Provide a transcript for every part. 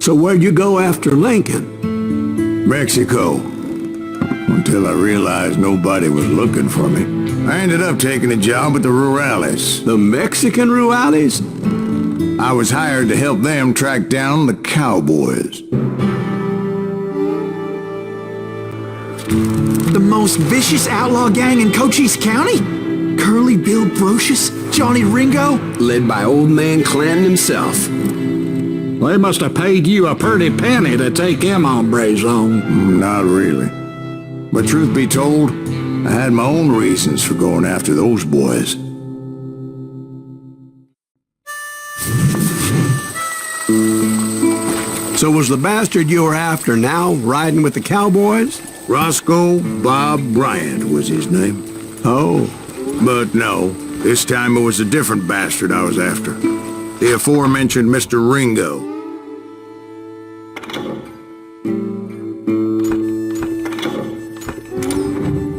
So where'd you go after Lincoln? Mexico. Until I realized nobody was looking for me. I ended up taking a job with the Rurales. The Mexican Rurales? I was hired to help them track down the cowboys. The most vicious outlaw gang in Cochise County? Curly Bill Brocious? Johnny Ringo? Led by old man Clanton himself. They must have paid you a pretty penny to take them hombres on. Not really. But truth be told, I had my own reasons for going after those boys. So was the bastard you were after now riding with the cowboys? Roscoe Bob Bryant was his name. Oh. But no, this time it was a different bastard I was after. The aforementioned Mr. Ringo.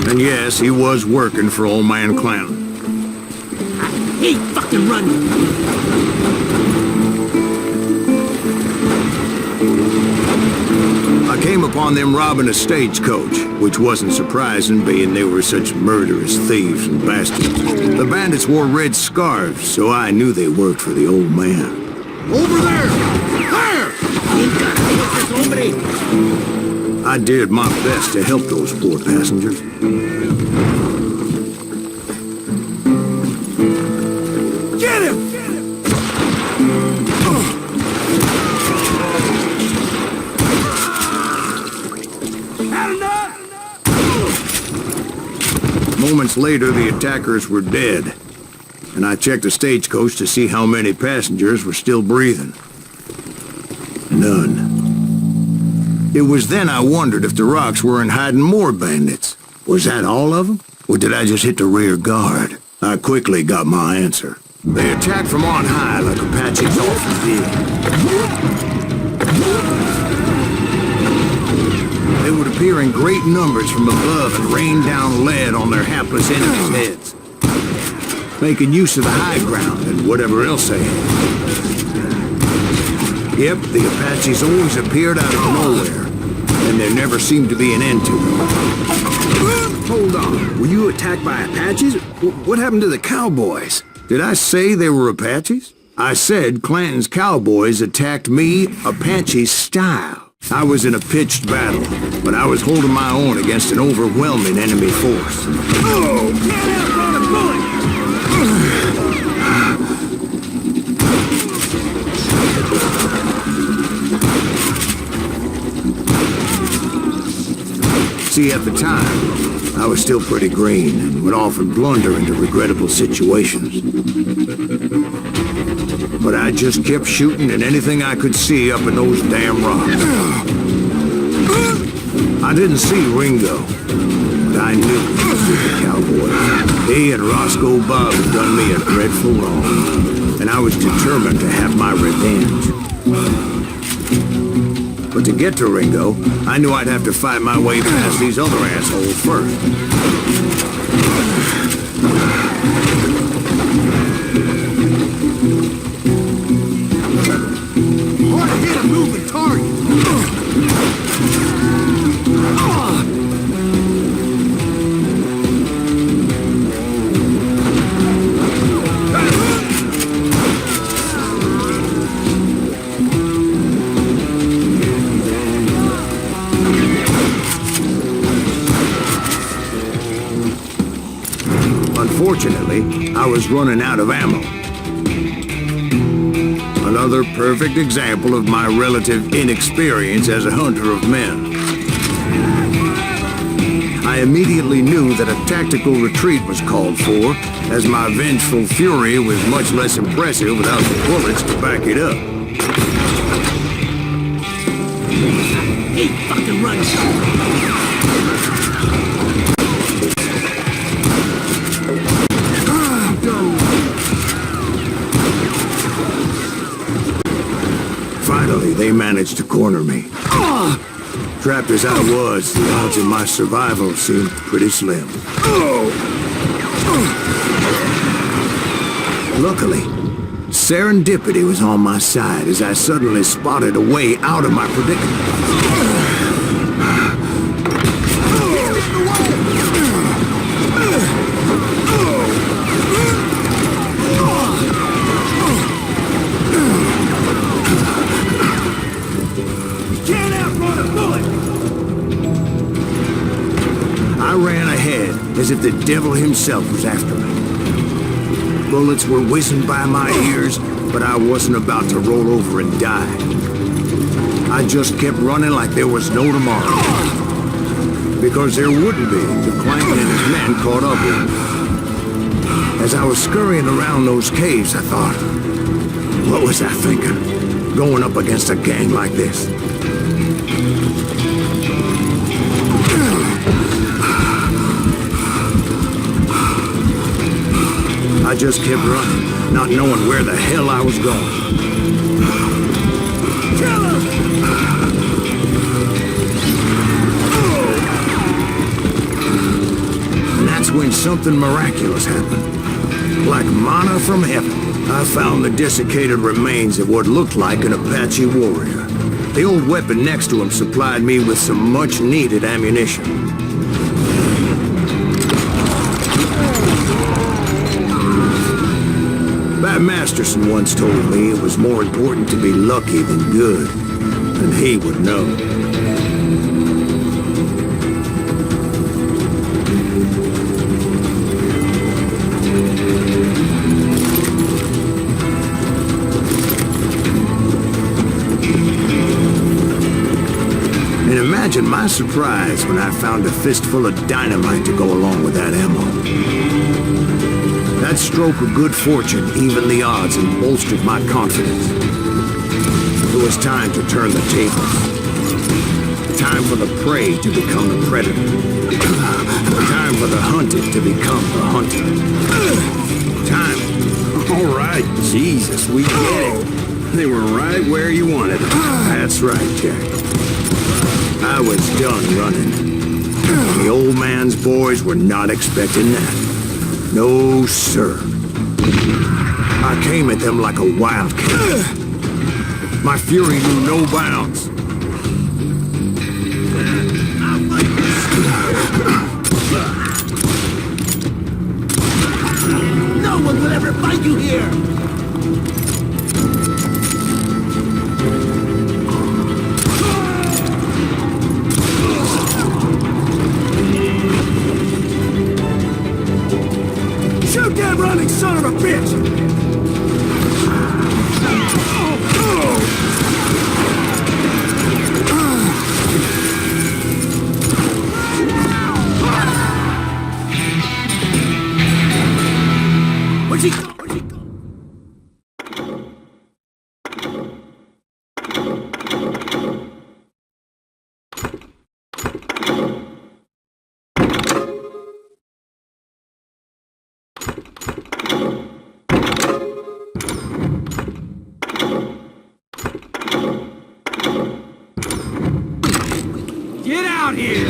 And yes, he was working for old man Clanton. I hate fucking running. I came upon them robbing a stagecoach, which wasn't surprising, being they were such murderous thieves and bastards. The bandits wore red scarves, so I knew they worked for the old man. Over there! There! I did my best to help those poor passengers. Get him! Moments later, the attackers were dead, and I checked the stagecoach to see how many passengers were still breathing. None. It was then I wondered if the rocks weren't hiding more bandits. Was that all of them? Or did I just hit the rear guard? I quickly got my answer. They attacked from on high like Apaches often did. They would appear in great numbers from above and rain down lead on their hapless enemies' heads, making use of the high ground and whatever else they had. Yep, the Apaches always appeared out of nowhere, and there never seemed to be an end to them. Hold on. Were you attacked by Apaches? What happened to the cowboys? Did I say they were Apaches? I said Clanton's cowboys attacked me Apache style. I was in a pitched battle, but I was holding my own against an overwhelming enemy force. Oh! Get out on a bullet! See, at the time, I was still pretty green and would often blunder into regrettable situations. But I just kept shooting at anything I could see up in those damn rocks. I didn't see Ringo, but I knew he was with the cowboys. He and Roscoe Bob had done me a dreadful wrong, and I was determined to have my revenge. But to get to Ringo, I knew I'd have to fight my way past these other assholes first. Hard to hit a moving target. Unfortunately, I was running out of ammo. Another perfect example of my relative inexperience as a hunter of men. I immediately knew that a tactical retreat was called for, as my vengeful fury was much less impressive without the bullets to back it up. Hey, fucking run! Finally, they managed to corner me. Trapped as I was, the odds of my survival seemed pretty slim. Luckily, Serendipity was on my side as I suddenly spotted a way out of my predicament. I ran ahead as if the devil himself was after me. Bullets were whizzing by my ears, but I wasn't about to roll over and die. I just kept running like there was no tomorrow. Because there wouldn't be till Clanton and his men caught up with me. As I was scurrying around those caves, I thought, what was I thinking? Going up against a gang like this? I just kept running, not knowing where the hell I was going. And that's when something miraculous happened. Like manna from heaven, I found the desiccated remains of what looked like an Apache warrior. The old weapon next to him supplied me with some much-needed ammunition. Bat Masterson once told me it was more important to be lucky than good, and he would know. And imagine my surprise when I found a fistful of dynamite to go along with that ammo. That stroke of good fortune evened the odds and bolstered my confidence. It was time to turn the tables. Time for the prey to become the predator. Time for the hunted to become the hunted. Time. All right, Jesus, we get it. They were right where you wanted them. That's right, Jack. I was done running. The old man's boys were not expecting that. No, sir. I came at them like a wildcat. My fury knew no bounds. No one will ever find you here! Shoot that running son of a bitch! Where's he go? Where's he go? Get out here!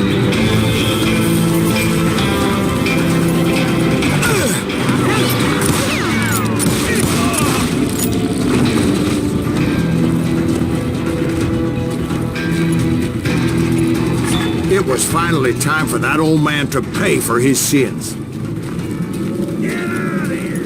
It was finally time for that old man to pay for his sins. Get out of here!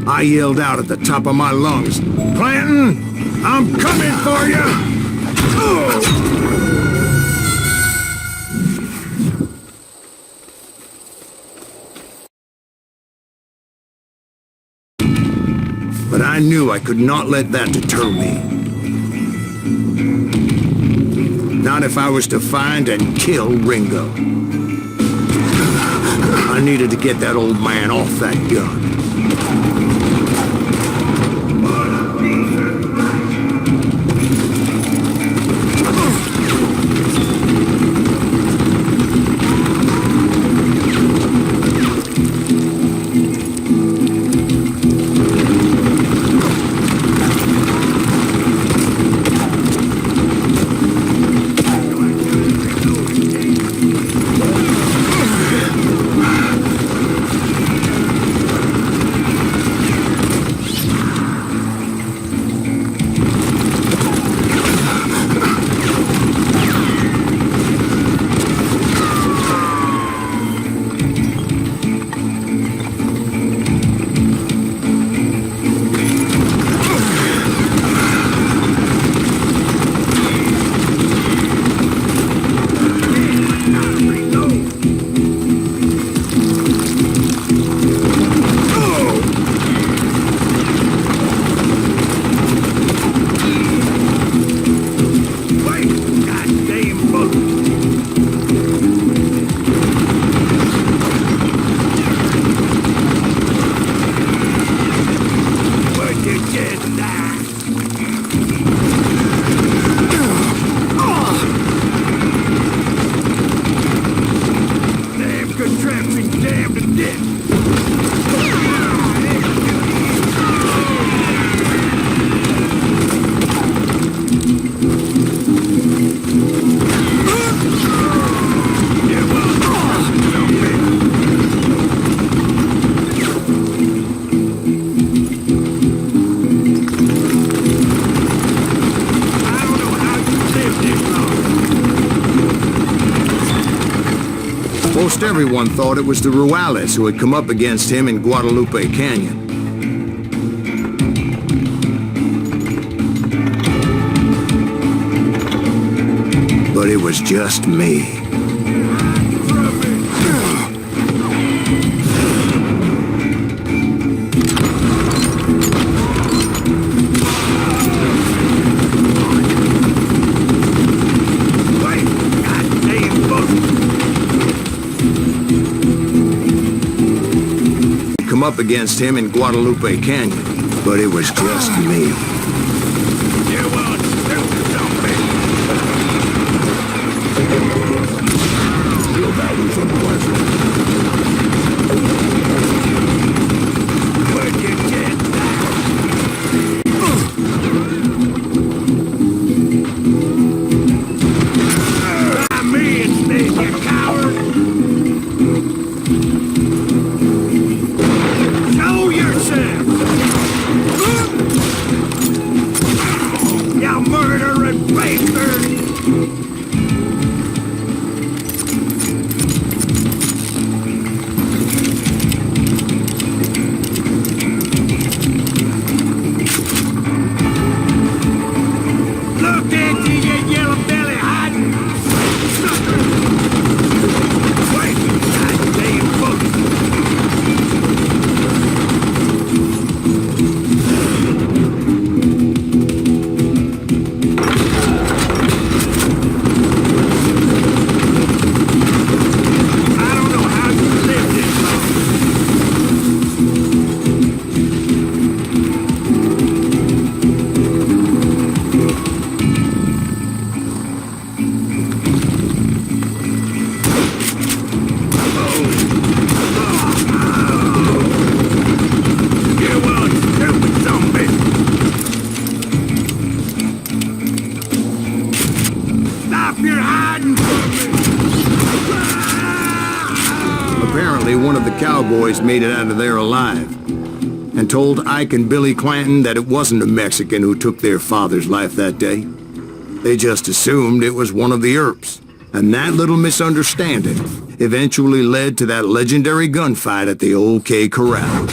I yelled out at the top of my lungs, "Clanton, I'm coming for you!" Oh! But I knew I could not let that deter me. Not if I was to find and kill Ringo. I needed to get that old man off that gun. Most everyone thought it was the Ruales who had come up against him in Guadalupe Canyon. But it was just me. Come up against him in Guadalupe Canyon, but it was just me. You won't stupid zombie. Your values unpleasant. Where'd you get that? Try me instead, you coward! Show yourself! You murdering bastard! Look at you, you yellow belly hiding! Sucker! Wait, goddamn book! I don't know how you live this long. You one stupid zombie! Stop your hiding from me! Apparently, one of the cowboys made it out of there alive and told Ike and Billy Clanton that it wasn't a Mexican who took their father's life that day. They just assumed it was one of the Earps, and that little misunderstanding eventually led to that legendary gunfight at the Old K Corral.